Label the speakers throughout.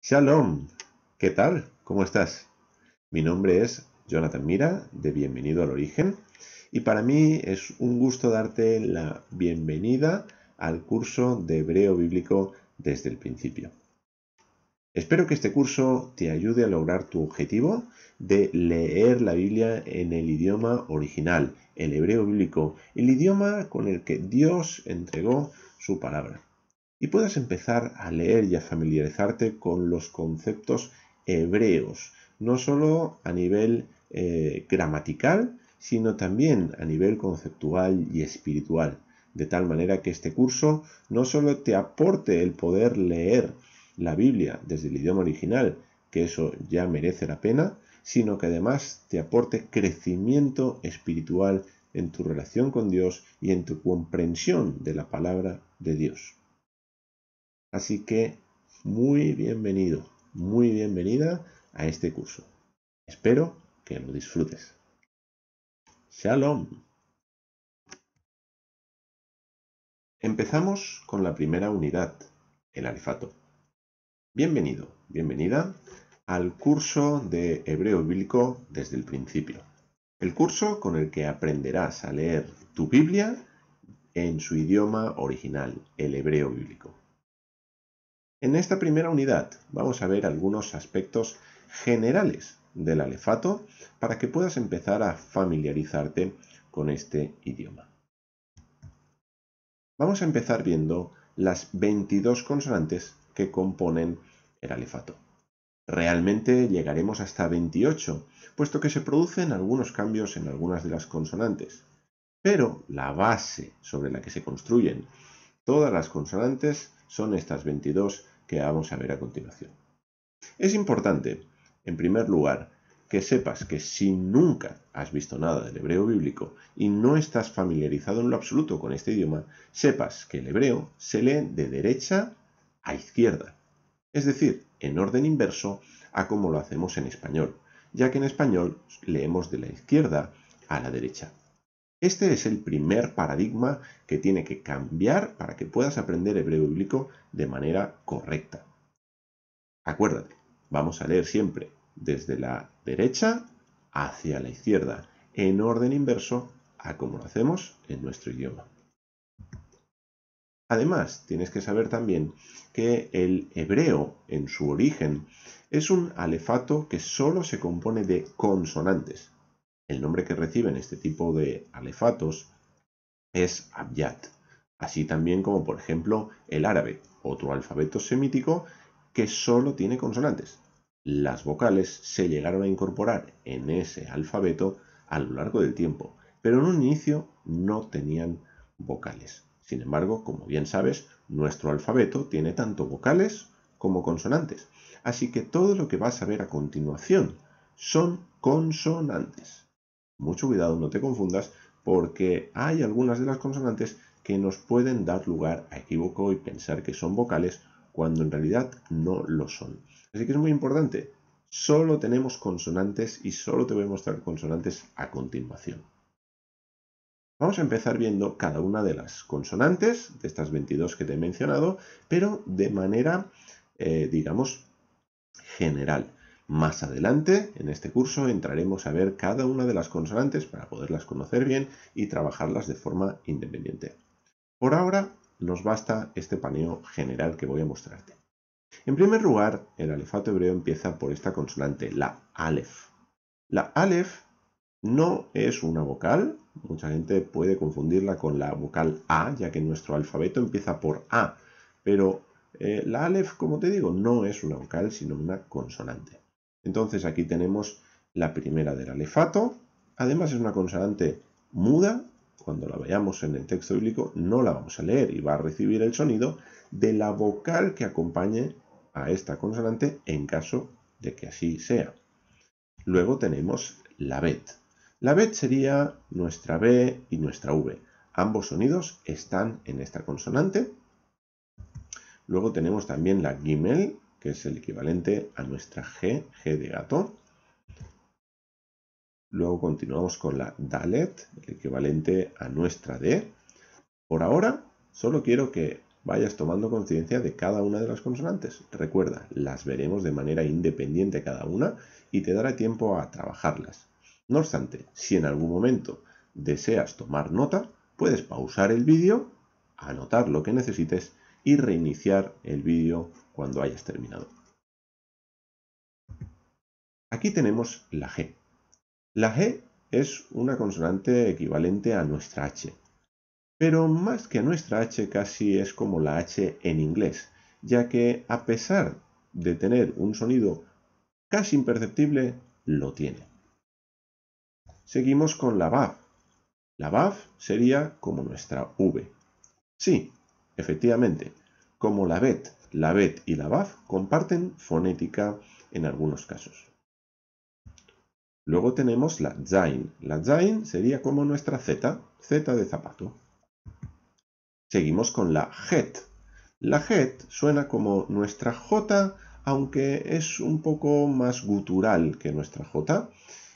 Speaker 1: Shalom, ¿qué tal? ¿Cómo estás? Mi nombre es Jonathan Mira, de Bienvenido al Origen, y para mí es un gusto darte la bienvenida al curso de Hebreo Bíblico desde el principio. Espero que este curso te ayude a lograr tu objetivo de leer la Biblia en el idioma original, el hebreo bíblico, el idioma con el que Dios entregó su palabra, y puedas empezar a leer y a familiarizarte con los conceptos hebreos, no solo a nivel gramatical, sino también a nivel conceptual y espiritual, de tal manera que este curso no solo te aporte el poder leer la Biblia desde el idioma original, que eso ya merece la pena, sino que además te aporte crecimiento espiritual en tu relación con Dios y en tu comprensión de la palabra de Dios. Así que muy bienvenido, muy bienvenida a este curso. Espero que lo disfrutes. Shalom. Empezamos con la primera unidad, el alefato. Bienvenido, bienvenida al curso de Hebreo Bíblico desde el principio. El curso con el que aprenderás a leer tu Biblia en su idioma original, el hebreo bíblico. En esta primera unidad vamos a ver algunos aspectos generales del alefato para que puedas empezar a familiarizarte con este idioma. Vamos a empezar viendo las 22 consonantes que componen el alefato. Realmente llegaremos hasta 28, puesto que se producen algunos cambios en algunas de las consonantes. Pero la base sobre la que se construyen todas las consonantes son estas 22 que vamos a ver a continuación. Es importante, en primer lugar, que sepas que si nunca has visto nada del hebreo bíblico y no estás familiarizado en lo absoluto con este idioma, sepas que el hebreo se lee de derecha a izquierda, es decir, en orden inverso a como lo hacemos en español, ya que en español leemos de la izquierda a la derecha. Este es el primer paradigma que tiene que cambiar para que puedas aprender hebreo bíblico de manera correcta. Acuérdate, vamos a leer siempre desde la derecha hacia la izquierda, en orden inverso a como lo hacemos en nuestro idioma. Además, tienes que saber también que el hebreo, en su origen, es un alefato que solo se compone de consonantes. El nombre que reciben este tipo de alefatos es abyad, así también como por ejemplo el árabe, otro alfabeto semítico que solo tiene consonantes. Las vocales se llegaron a incorporar en ese alfabeto a lo largo del tiempo, pero en un inicio no tenían vocales. Sin embargo, como bien sabes, nuestro alfabeto tiene tanto vocales como consonantes, así que todo lo que vas a ver a continuación son consonantes. Mucho cuidado, no te confundas, porque hay algunas de las consonantes que nos pueden dar lugar a equívoco y pensar que son vocales cuando en realidad no lo son. Así que es muy importante, solo tenemos consonantes y solo te voy a mostrar consonantes a continuación. Vamos a empezar viendo cada una de las consonantes, de estas 22 que te he mencionado, pero de manera, digamos, general. Más adelante, en este curso, entraremos a ver cada una de las consonantes para poderlas conocer bien y trabajarlas de forma independiente. Por ahora, nos basta este paneo general que voy a mostrarte. En primer lugar, el alefato hebreo empieza por esta consonante, la alef. La alef no es una vocal, mucha gente puede confundirla con la vocal A, ya que nuestro alfabeto empieza por A, pero la alef, como te digo, no es una vocal, sino una consonante. Entonces aquí tenemos la primera del alefato, además es una consonante muda, cuando la veamos en el texto bíblico no la vamos a leer y va a recibir el sonido de la vocal que acompañe a esta consonante en caso de que así sea. Luego tenemos la bet. La bet sería nuestra B y nuestra V. Ambos sonidos están en esta consonante. Luego tenemos también la gimel, que es el equivalente a nuestra G, G de gato. Luego continuamos con la dalet, el equivalente a nuestra D. Por ahora, solo quiero que vayas tomando conciencia de cada una de las consonantes. Recuerda, las veremos de manera independiente cada una y te dará tiempo a trabajarlas. No obstante, si en algún momento deseas tomar nota, puedes pausar el vídeo, anotar lo que necesites y reiniciar el vídeo cuando hayas terminado. Aquí tenemos la G. La G es una consonante equivalente a nuestra H, pero más que a nuestra H casi es como la H en inglés, ya que a pesar de tener un sonido casi imperceptible, lo tiene. Seguimos con la VAV. La VAV sería como nuestra V. Sí, efectivamente, como la BET y la VAV comparten fonética en algunos casos. Luego tenemos la Zain. La Zain sería como nuestra Z, Z de zapato. Seguimos con la Het. La Het suena como nuestra J, aunque es un poco más gutural que nuestra J,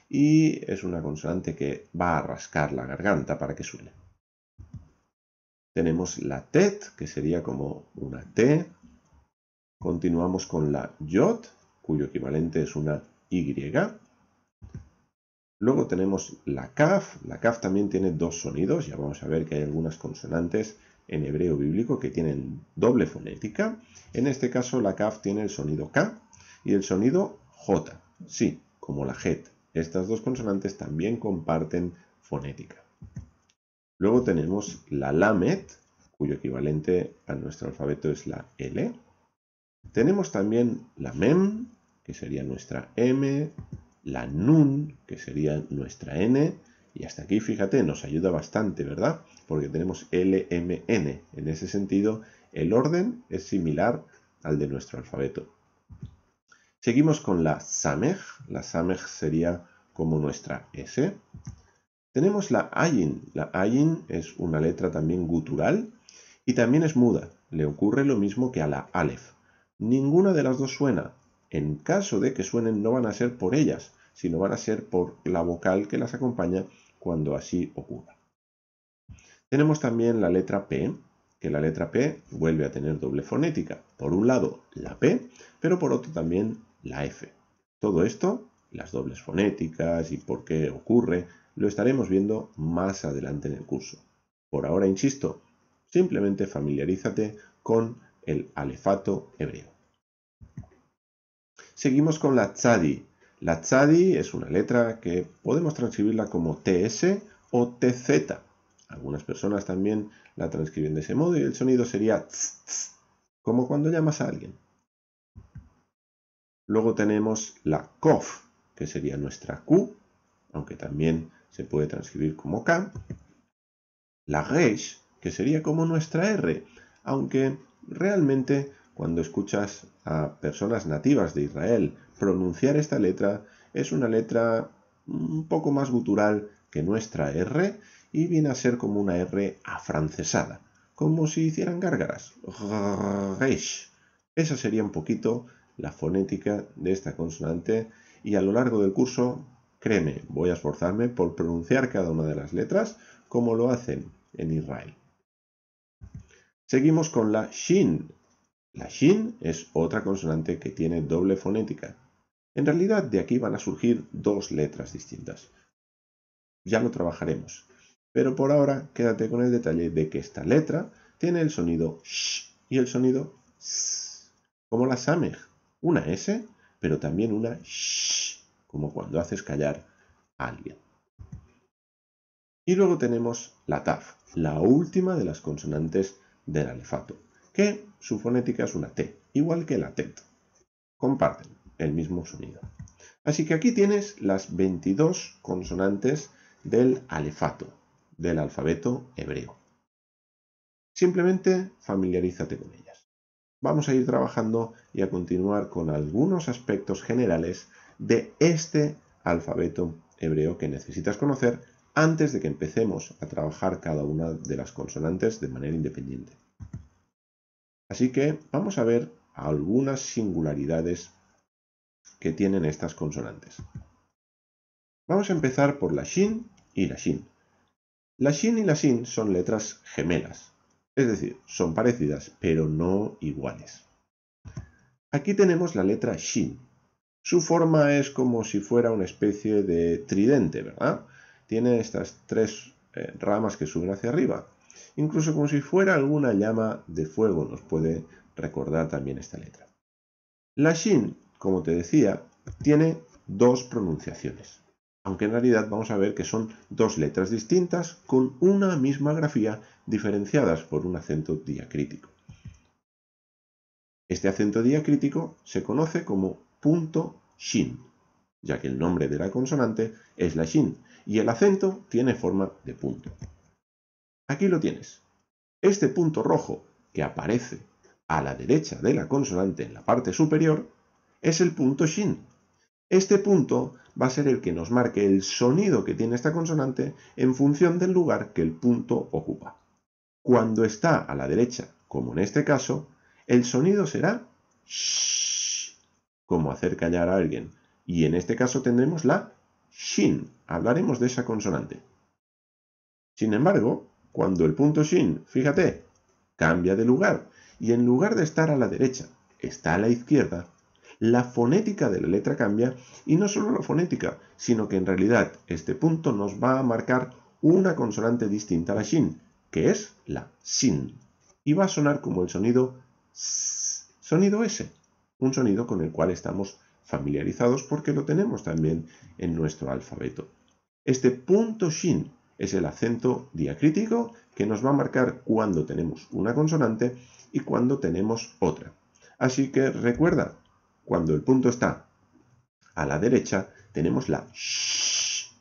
Speaker 1: y es una consonante que va a rascar la garganta para que suene. Tenemos la Tet, que sería como una T. Continuamos con la Yot, cuyo equivalente es una Y. Luego tenemos la Kaf. La Kaf también tiene dos sonidos. Ya vamos a ver que hay algunas consonantes en hebreo bíblico que tienen doble fonética. En este caso la Kaf tiene el sonido K y el sonido J. Sí, como la Het. Estas dos consonantes también comparten fonética. Luego tenemos la Lamet, cuyo equivalente a nuestro alfabeto es la L. Tenemos también la Mem, que sería nuestra M, la Nun, que sería nuestra N, y hasta aquí, fíjate, nos ayuda bastante, ¿verdad? Porque tenemos L, M, N. En ese sentido, el orden es similar al de nuestro alfabeto. Seguimos con la Samej. La Samej sería como nuestra S. Tenemos la Ayin. La Ayin es una letra también gutural y también es muda. Le ocurre lo mismo que a la Aleph. Ninguna de las dos suena. En caso de que suenen, no van a ser por ellas, sino van a ser por la vocal que las acompaña cuando así ocurra. Tenemos también la letra P, que la letra P vuelve a tener doble fonética. Por un lado la P, pero por otro también la F. Todo esto, las dobles fonéticas y por qué ocurre, lo estaremos viendo más adelante en el curso. Por ahora, insisto, simplemente familiarízate con el alefato hebreo. Seguimos con la Tzadi. La Tzadi es una letra que podemos transcribirla como TS o TZ. Algunas personas también la transcriben de ese modo y el sonido sería tz, tz, como cuando llamas a alguien. Luego tenemos la Kof, que sería nuestra Q, aunque también se puede transcribir como K. La Resh, que sería como nuestra R, aunque realmente cuando escuchas a personas nativas de Israel pronunciar esta letra, es una letra un poco más gutural que nuestra R y viene a ser como una R afrancesada, como si hicieran gárgaras. Resh. Esa sería un poquito la fonética de esta consonante y a lo largo del curso, créeme, voy a esforzarme por pronunciar cada una de las letras como lo hacen en Israel. Seguimos con la Shin. La Shin es otra consonante que tiene doble fonética. En realidad de aquí van a surgir dos letras distintas. Ya lo trabajaremos. Pero por ahora quédate con el detalle de que esta letra tiene el sonido sh y el sonido s, como la Samej, una S, pero también una sh, como cuando haces callar a alguien. Y luego tenemos la Taf, la última de las consonantes del alefato, que su fonética es una T, igual que la Tet. Comparten el mismo sonido. Así que aquí tienes las 22 consonantes del alefato, del alfabeto hebreo. Simplemente familiarízate con ellas. Vamos a ir trabajando y a continuar con algunos aspectos generales de este alfabeto hebreo que necesitas conocer antes de que empecemos a trabajar cada una de las consonantes de manera independiente. Así que vamos a ver algunas singularidades que tienen estas consonantes. Vamos a empezar por la Shin y la Shin. La Shin y la Shin son letras gemelas. Es decir, son parecidas, pero no iguales. Aquí tenemos la letra Shin. Su forma es como si fuera una especie de tridente, ¿verdad? Tiene estas tres ramas que suben hacia arriba. Incluso como si fuera alguna llama de fuego nos puede recordar también esta letra. La Shin, como te decía, tiene dos pronunciaciones, aunque en realidad vamos a ver que son dos letras distintas con una misma grafía diferenciadas por un acento diacrítico. Este acento diacrítico se conoce como punto Shin, ya que el nombre de la consonante es la Shin y el acento tiene forma de punto. Aquí lo tienes. Este punto rojo que aparece a la derecha de la consonante en la parte superior es el punto Shin. Este punto va a ser el que nos marque el sonido que tiene esta consonante en función del lugar que el punto ocupa. Cuando está a la derecha, como en este caso, el sonido será sh, como hacer callar a alguien. Y en este caso tendremos la shin. Hablaremos de esa consonante. Sin embargo, cuando el punto shin, fíjate, cambia de lugar y en lugar de estar a la derecha, está a la izquierda, la fonética de la letra cambia y no solo la fonética, sino que en realidad este punto nos va a marcar una consonante distinta a la shin, que es la sin, y va a sonar como el sonido s, sonido S, un sonido con el cual estamos familiarizados porque lo tenemos también en nuestro alfabeto. Este punto shin es el acento diacrítico que nos va a marcar cuando tenemos una consonante y cuando tenemos otra. Así que recuerda, cuando el punto está a la derecha, tenemos la sh,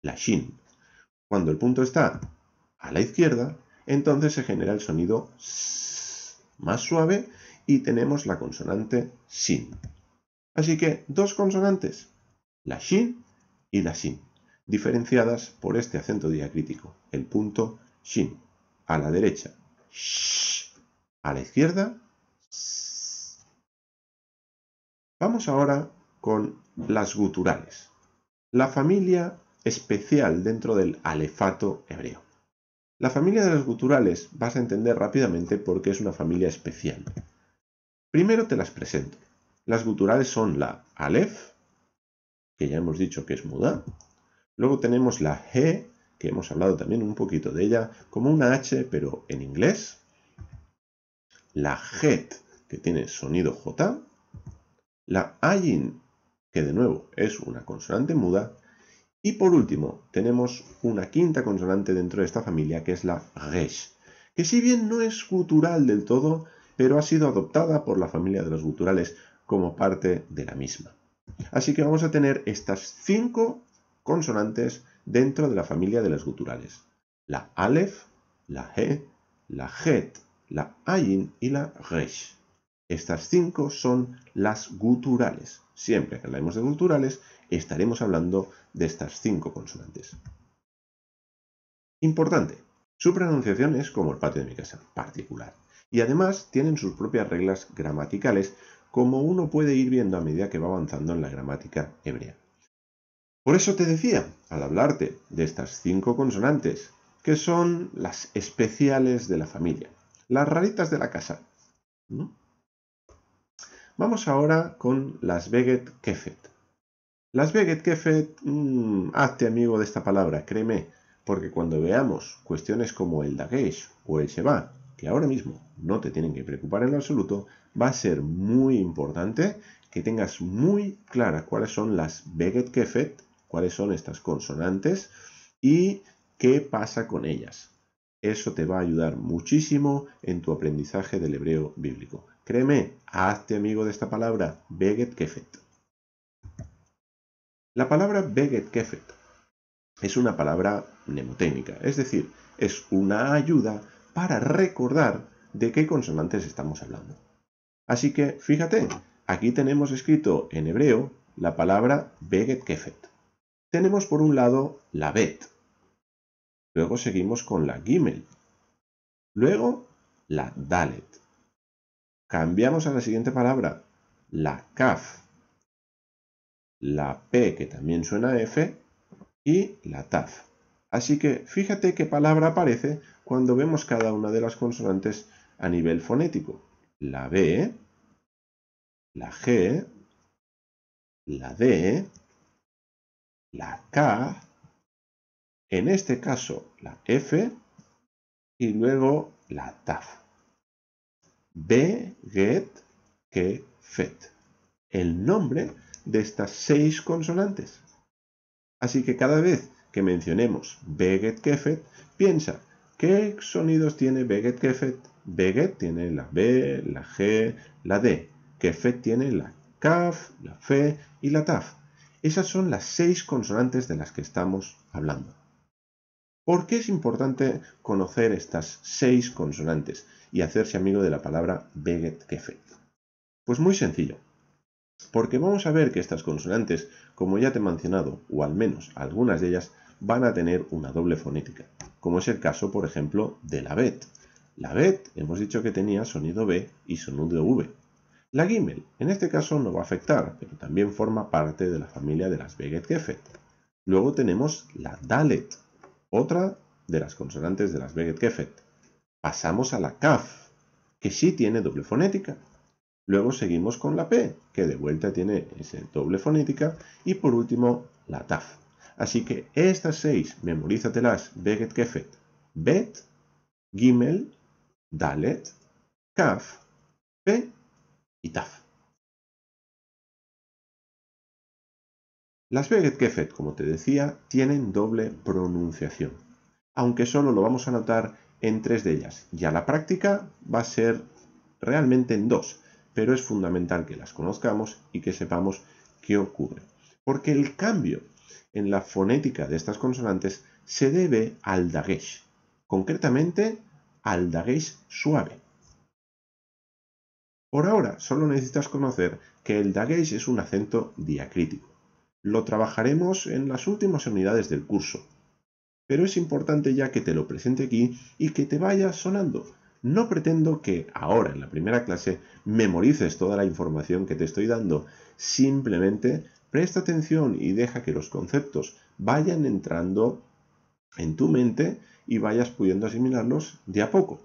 Speaker 1: la shin. Cuando el punto está a la izquierda, entonces se genera el sonido s, más suave y tenemos la consonante sin. Así que dos consonantes, la shin y la sin, diferenciadas por este acento diacrítico, el punto shin. A la derecha, sh, a la izquierda, s. Vamos ahora con las guturales, la familia especial dentro del alefato hebreo. La familia de las guturales vas a entender rápidamente por qué es una familia especial. Primero te las presento. Las guturales son la Aleph, que ya hemos dicho que es muda. Luego tenemos la He, que hemos hablado también un poquito de ella, como una H, pero en inglés. La Het, que tiene sonido J. La Ayin, que de nuevo es una consonante muda. Y por último, tenemos una quinta consonante dentro de esta familia, que es la Resh, que si bien no es gutural del todo, pero ha sido adoptada por la familia de los guturales como parte de la misma. Así que vamos a tener estas 5 consonantes dentro de la familia de las guturales. La Aleph, la He, la Het, la Ayin y la Resh. Estas 5 son las guturales. Siempre que hablemos de guturales, estaremos hablando de estas 5 consonantes. Importante, su pronunciación es como el patio de mi casa, particular. Y además tienen sus propias reglas gramaticales, como uno puede ir viendo a medida que va avanzando en la gramática hebrea. Por eso te decía, al hablarte de estas 5 consonantes, que son las especiales de la familia, las raritas de la casa. Vamos ahora con las Beget Kefet. Las Beget Kefet, hazte amigo de esta palabra, créeme, porque cuando veamos cuestiones como el Dagesh o el Sheba, que ahora mismo no te tienen que preocupar en lo absoluto, va a ser muy importante que tengas muy claras cuáles son las Beget Kefet, cuáles son estas consonantes y qué pasa con ellas. Eso te va a ayudar muchísimo en tu aprendizaje del hebreo bíblico. Créeme, hazte amigo de esta palabra, Beget Kefet. La palabra Beget Kefet es una palabra mnemotécnica, es decir, es una ayuda para recordar de qué consonantes estamos hablando. Así que, fíjate, aquí tenemos escrito en hebreo la palabra Beget Kefet. Tenemos por un lado la Bet, luego seguimos con la Gimel, luego la Dalet. Cambiamos a la siguiente palabra, la Kaf, la P, que también suena a F, y la Taf. Así que fíjate qué palabra aparece cuando vemos cada una de las consonantes a nivel fonético. La B, la G, la D, la K, en este caso la F y luego la TAF. B, Get, Ke, Fet. El nombre de estas 6 consonantes. Así que cada vez que mencionemos Beget, Kefet, piensa, ¿qué sonidos tiene Beget, Kefet? Beget tiene la B, la G, la D. Kefet tiene la Kaf, la Fe y la Taf. Esas son las 6 consonantes de las que estamos hablando. ¿Por qué es importante conocer estas 6 consonantes y hacerse amigo de la palabra Beget, Kefet? Pues muy sencillo. Porque vamos a ver que estas consonantes, como ya te he mencionado, o al menos algunas de ellas, van a tener una doble fonética, como es el caso, por ejemplo, de la bet. La bet hemos dicho que tenía sonido B y sonido V. La gimel, en este caso no va a afectar, pero también forma parte de la familia de las beget kefet. Luego tenemos la dalet, otra de las consonantes de las beget kefet. Pasamos a la kaf, que sí tiene doble fonética. Luego seguimos con la P, que de vuelta tiene esa doble fonética. Y por último, la TAF. Así que estas 6, memorízatelas, Beget, Kefet, Bet, Gimel, Dalet, Kaf, P y Taf. Las Beget, Kefet, como te decía, tienen doble pronunciación, aunque solo lo vamos a notar en 3 de ellas. Ya la práctica va a ser realmente en 2. Pero es fundamental que las conozcamos y que sepamos qué ocurre. Porque el cambio en la fonética de estas consonantes se debe al dagesh, concretamente al dagesh suave. Por ahora solo necesitas conocer que el dagesh es un acento diacrítico. Lo trabajaremos en las últimas unidades del curso, pero es importante ya que te lo presente aquí y que te vaya sonando. No pretendo que ahora, en la primera clase, memorices toda la información que te estoy dando. Simplemente presta atención y deja que los conceptos vayan entrando en tu mente y vayas pudiendo asimilarlos de a poco.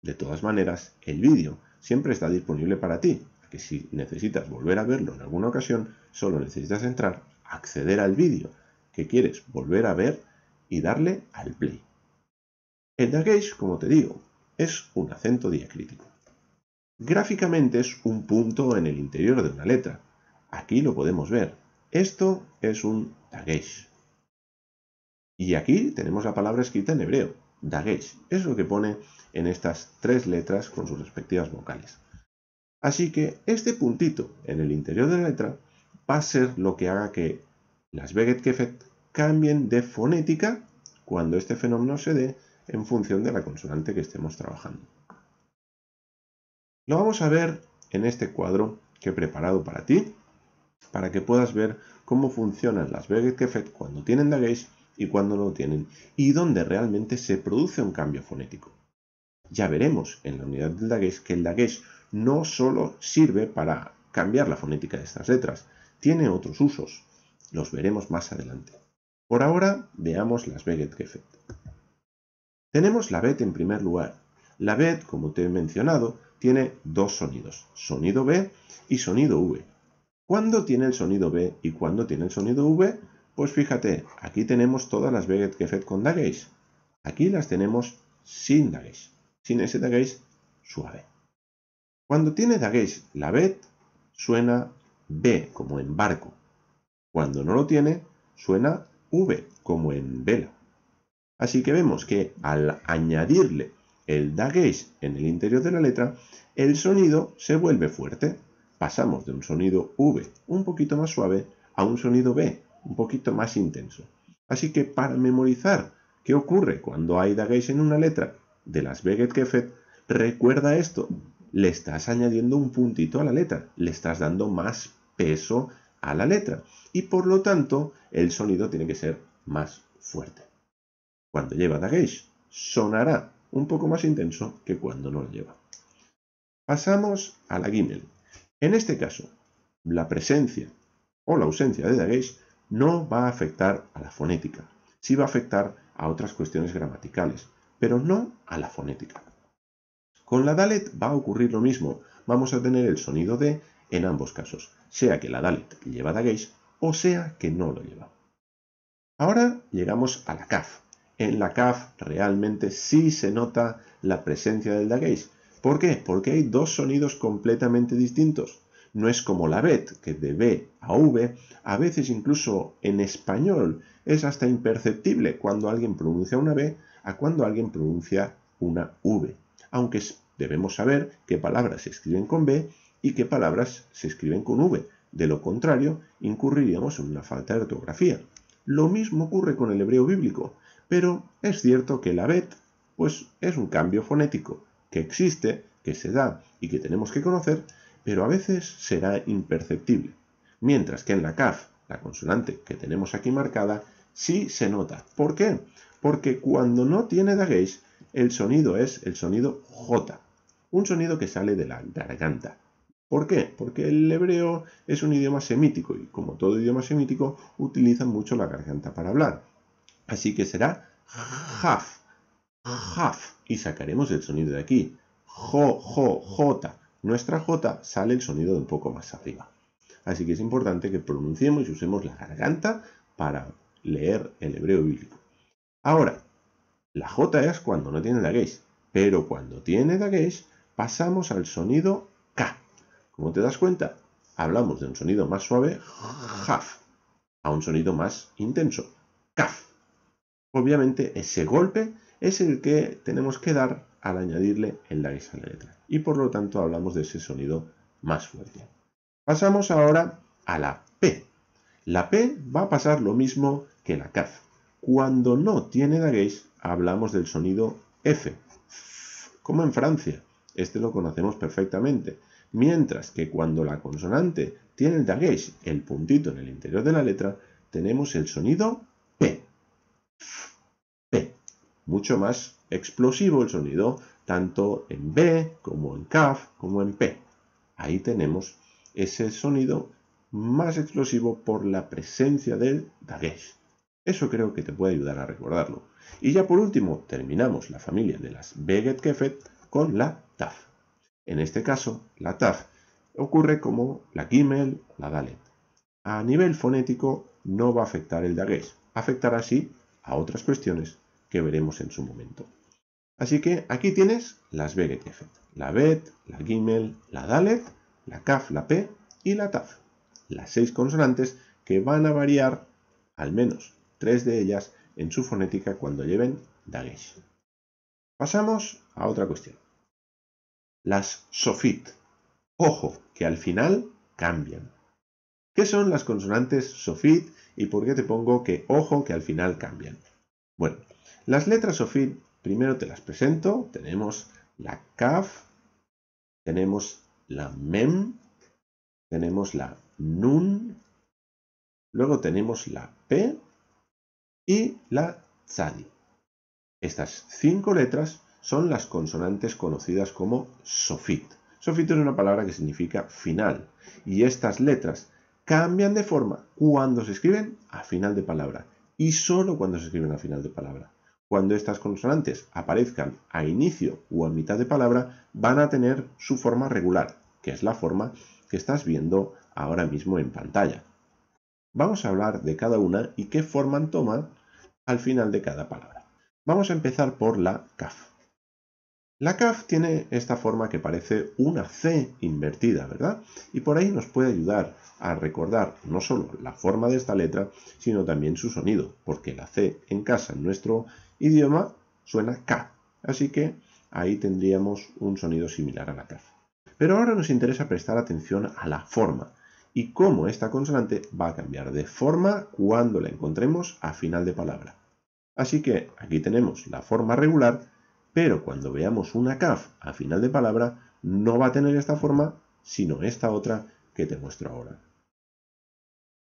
Speaker 1: De todas maneras, el vídeo siempre está disponible para ti, que si necesitas volver a verlo en alguna ocasión, solo necesitas entrar, acceder al vídeo que quieres volver a ver y darle al play. El dagesh, como te digo, es un acento diacrítico. Gráficamente es un punto en el interior de una letra. Aquí lo podemos ver. Esto es un dagesh. Y aquí tenemos la palabra escrita en hebreo, dagesh. Es lo que pone en estas 3 letras con sus respectivas vocales. Así que este puntito en el interior de la letra va a ser lo que haga que las beget kefet cambien de fonética cuando este fenómeno se dé en función de la consonante que estemos trabajando. Lo vamos a ver en este cuadro que he preparado para ti, para que puedas ver cómo funcionan las beget kefet cuando tienen dagesh y cuando no lo tienen, y dónde realmente se produce un cambio fonético. Ya veremos en la unidad del dagesh que el dagesh no solo sirve para cambiar la fonética de estas letras, tiene otros usos. Los veremos más adelante. Por ahora, veamos las beget kefet. Tenemos la bet en primer lugar. La bet, como te he mencionado, tiene 2 sonidos, sonido B y sonido V. ¿Cuándo tiene el sonido B y cuándo tiene el sonido V? Pues fíjate, aquí tenemos todas las beget kefet con dagesh. Aquí las tenemos sin dagesh, sin ese dagesh suave. Cuando tiene dagesh la bet, suena B como en barco. Cuando no lo tiene, suena V como en vela. Así que vemos que al añadirle el dagesh en el interior de la letra, el sonido se vuelve fuerte. Pasamos de un sonido V un poquito más suave a un sonido B un poquito más intenso. Así que para memorizar qué ocurre cuando hay dagesh en una letra de las beget kefet, recuerda esto. Le estás añadiendo un puntito a la letra, le estás dando más peso a la letra y por lo tanto el sonido tiene que ser más fuerte. Cuando lleva dagesh, sonará un poco más intenso que cuando no lo lleva. Pasamos a la gimel. En este caso, la presencia o la ausencia de dagesh no va a afectar a la fonética, sí va a afectar a otras cuestiones gramaticales, pero no a la fonética. Con la Dalet va a ocurrir lo mismo. Vamos a tener el sonido D en ambos casos, sea que la Dalet lleva dagesh o sea que no lo lleva. Ahora llegamos a la Kaf. En la Kaf realmente sí se nota la presencia del dagesh. ¿Por qué? Porque hay dos sonidos completamente distintos. No es como la Bet, que de B a V, a veces incluso en español es hasta imperceptible cuando alguien pronuncia una B a cuando alguien pronuncia una V. Aunque debemos saber qué palabras se escriben con B y qué palabras se escriben con V. De lo contrario, incurriríamos en una falta de ortografía. Lo mismo ocurre con el hebreo bíblico, pero es cierto que la Bet pues, es un cambio fonético que existe, que se da y que tenemos que conocer, pero a veces será imperceptible. Mientras que en la Kaf, la consonante que tenemos aquí marcada, sí se nota. ¿Por qué? Porque cuando no tiene dagesh, el sonido es el sonido J, un sonido que sale de la garganta. ¿Por qué? Porque el hebreo es un idioma semítico y como todo idioma semítico utiliza mucho la garganta para hablar. Así que será Jaf, Jaf, y sacaremos el sonido de aquí. Jo, jo, J. Nuestra J sale el sonido de un poco más arriba. Así que es importante que pronunciemos y usemos la garganta para leer el hebreo bíblico. Ahora, la J es cuando no tiene dagesh, pero cuando tiene dagesh pasamos al sonido K. Como te das cuenta, hablamos de un sonido más suave, Jaf, a un sonido más intenso, Kaf. Obviamente ese golpe es el que tenemos que dar al añadirle el dagesh a la letra. Y por lo tanto hablamos de ese sonido más fuerte. Pasamos ahora a la P. La P va a pasar lo mismo que la Kaf. Cuando no tiene dagesh hablamos del sonido F, como en Francia. Este lo conocemos perfectamente. Mientras que cuando la consonante tiene el dagesh, el puntito en el interior de la letra, tenemos el sonido P. P. Mucho más explosivo el sonido, tanto en B, como en Kaf, como en P. Ahí tenemos ese sonido más explosivo por la presencia del dagesh. Eso creo que te puede ayudar a recordarlo. Y ya por último, terminamos la familia de las Beget Kefet con la Taf. En este caso, la Taf ocurre como la Gimel o la Dalet. A nivel fonético no va a afectar el dagesh, afectará sí a otras cuestiones que veremos en su momento. Así que aquí tienes las Beget Kefet, la Bet, la Gimel, la Dalet, la Kaf, la P y la Taf. Las 6 consonantes que van a variar, al menos 3 de ellas, en su fonética cuando lleven dagesh. Pasamos a otra cuestión. Las sofit. Ojo, que al final cambian. ¿Qué son las consonantes sofit y por qué te pongo que ojo que al final cambian? Bueno, las letras sofit, primero te las presento. Tenemos la Kaf, tenemos la Mem, tenemos la Nun, luego tenemos la P y la Tzadi. Estas 5 letras son las consonantes conocidas como sofit. Sofit es una palabra que significa final y estas letras cambian de forma cuando se escriben a final de palabra y solo cuando se escriben a final de palabra. Cuando estas consonantes aparezcan a inicio o a mitad de palabra van a tener su forma regular, que es la forma que estás viendo ahora mismo en pantalla. Vamos a hablar de cada una y qué forma toman al final de cada palabra. Vamos a empezar por la Kaf. La Kaf tiene esta forma que parece una C invertida, ¿verdad? Y por ahí nos puede ayudar a recordar no solo la forma de esta letra, sino también su sonido, porque la C en casa, en nuestro idioma, suena K. Así que ahí tendríamos un sonido similar a la Kaf. Pero ahora nos interesa prestar atención a la forma y cómo esta consonante va a cambiar de forma cuando la encontremos a final de palabra. Así que aquí tenemos la forma regular, pero cuando veamos una Kaf a final de palabra no va a tener esta forma, sino esta otra que te muestro ahora.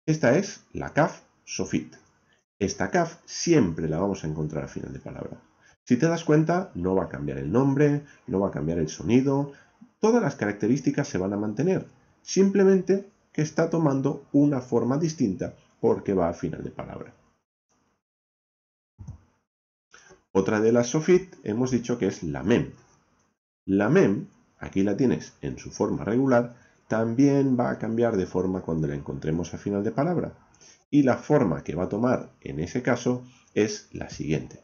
Speaker 1: Esta es la Kaf sofit. Esta Kaf siempre la vamos a encontrar a final de palabra. Si te das cuenta, no va a cambiar el nombre, no va a cambiar el sonido, todas las características se van a mantener, simplemente que está tomando una forma distinta porque va a final de palabra. Otra de las sofit hemos dicho que es la mem. La mem, aquí la tienes en su forma regular, también va a cambiar de forma cuando la encontremos al final de palabra. Y la forma que va a tomar en ese caso es la siguiente.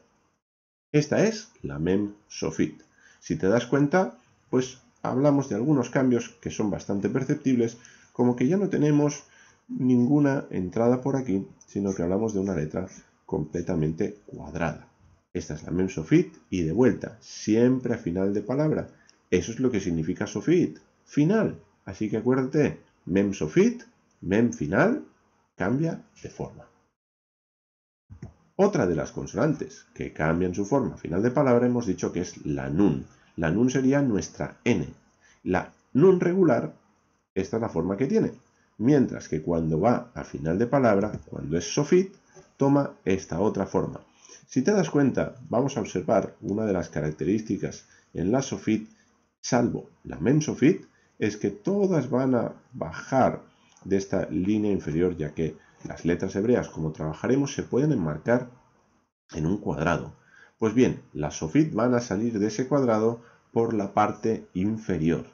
Speaker 1: Esta es la mem sofit. Si te das cuenta, pues hablamos de algunos cambios que son bastante perceptibles, como que ya no tenemos ninguna entrada por aquí, sino que hablamos de una letra completamente cuadrada. Esta es la mem sofit y de vuelta, siempre a final de palabra. Eso es lo que significa sofit, final. Así que acuérdate, mem sofit, mem final, cambia de forma. Otra de las consonantes que cambian su forma a final de palabra hemos dicho que es la nun. La nun sería nuestra n. La nun regular, esta es la forma que tiene. Mientras que cuando va a final de palabra, cuando es sofit, toma esta otra forma. Si te das cuenta, vamos a observar una de las características en la sofit, salvo la mem sofit, es que todas van a bajar de esta línea inferior, ya que las letras hebreas, como trabajaremos, se pueden enmarcar en un cuadrado. Pues bien, las sofit van a salir de ese cuadrado por la parte inferior.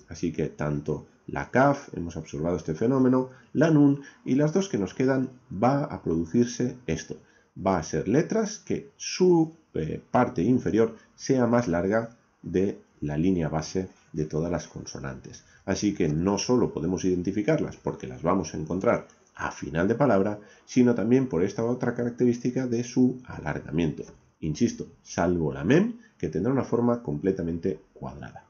Speaker 1: Así que tanto la kaf, hemos observado este fenómeno, la nun y las dos que nos quedan, va a producirse esto. Va a ser letras que su parte inferior sea más larga de la línea base de todas las consonantes. Así que no solo podemos identificarlas porque las vamos a encontrar a final de palabra, sino también por esta otra característica de su alargamiento. Insisto, salvo la mem, que tendrá una forma completamente cuadrada.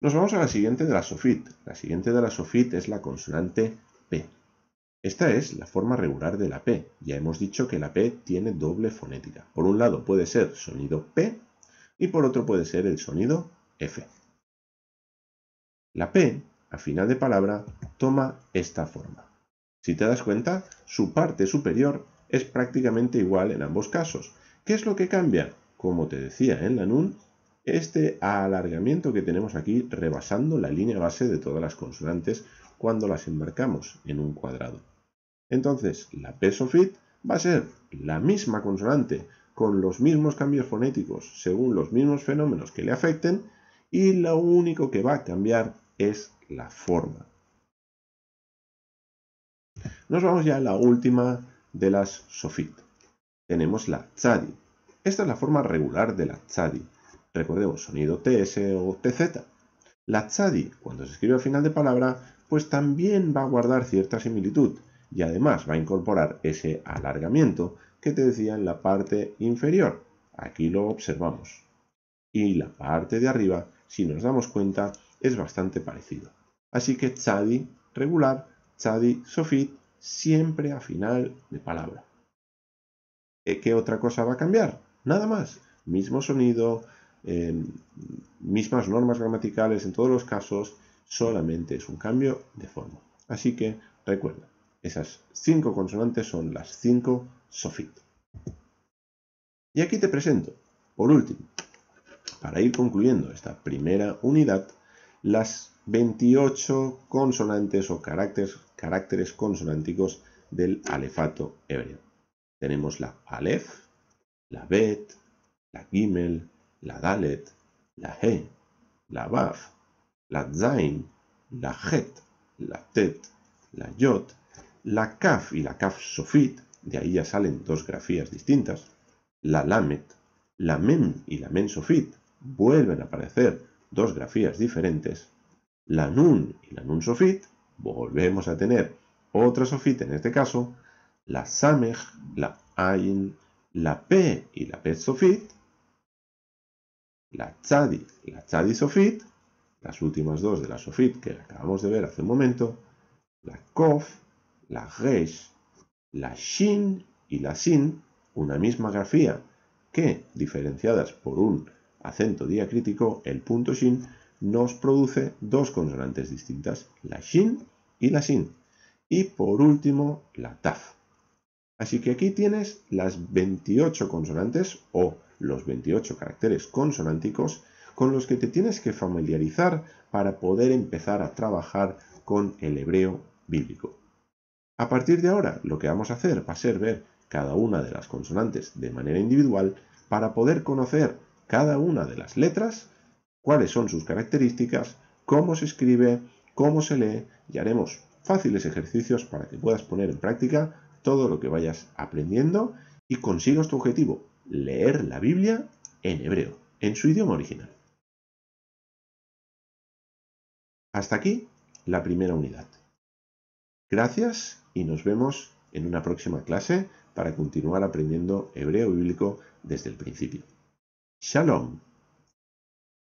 Speaker 1: Nos vamos a la siguiente de la sofit. La siguiente de la sofit es la consonante P. Esta es la forma regular de la P. Ya hemos dicho que la P tiene doble fonética. Por un lado puede ser sonido P y por otro puede ser el sonido F. La P, a final de palabra, toma esta forma. Si te das cuenta, su parte superior es prácticamente igual en ambos casos. ¿Qué es lo que cambia? Como te decía en la nun, este alargamiento que tenemos aquí rebasando la línea base de todas las consonantes cuando las embarcamos en un cuadrado. Entonces, la P sofit va a ser la misma consonante con los mismos cambios fonéticos según los mismos fenómenos que le afecten y lo único que va a cambiar es la forma. Nos vamos ya a la última de las sofit. Tenemos la tzadi. Esta es la forma regular de la tzadi. Recordemos, sonido TS o TZ. La tzadi, cuando se escribe al final de palabra, pues también va a guardar cierta similitud y además va a incorporar ese alargamiento que te decía en la parte inferior. Aquí lo observamos. Y la parte de arriba, si nos damos cuenta, es bastante parecido. Así que tzadi regular, tzadi sofit, siempre a final de palabra. ¿Qué otra cosa va a cambiar? Nada más. Mismo sonido, mismas normas gramaticales en todos los casos, solamente es un cambio de forma. Así que recuerda, esas 5 consonantes son las 5 sofit. Y aquí te presento, por último, para ir concluyendo esta primera unidad, las 28 consonantes o caracteres consonánticos del alefato hebreo. Tenemos la alef, la bet, la gimel, la dalet, la he, la baf, la zain, la het, la tet, la yod, la kaf y la kaf sofit, de ahí ya salen dos grafías distintas, la lamet, la mem y la mem sofit, vuelven a aparecer dos grafías diferentes, la nun y la nun sofit, volvemos a tener otra sofit en este caso, la samej, la ayin, la p y la pet sofit, la tzadi sofit, las últimas dos de la sofit que acabamos de ver hace un momento, la kof, la resh, la shin y la sin, una misma grafía que, diferenciadas por un acento diacrítico, el punto shin, nos produce dos consonantes distintas, la shin y la sin. Y por último, la taf. Así que aquí tienes las 28 consonantes o los 28 caracteres consonánticos con los que te tienes que familiarizar para poder empezar a trabajar con el hebreo bíblico. A partir de ahora, lo que vamos a hacer va a ser ver cada una de las consonantes de manera individual para poder conocer cada una de las letras, cuáles son sus características, cómo se escribe, cómo se lee, y haremos fáciles ejercicios para que puedas poner en práctica todo lo que vayas aprendiendo y consigas tu objetivo, leer la Biblia en hebreo, en su idioma original. Hasta aquí la primera unidad. Gracias y nos vemos en una próxima clase para continuar aprendiendo hebreo bíblico desde el principio. Shalom.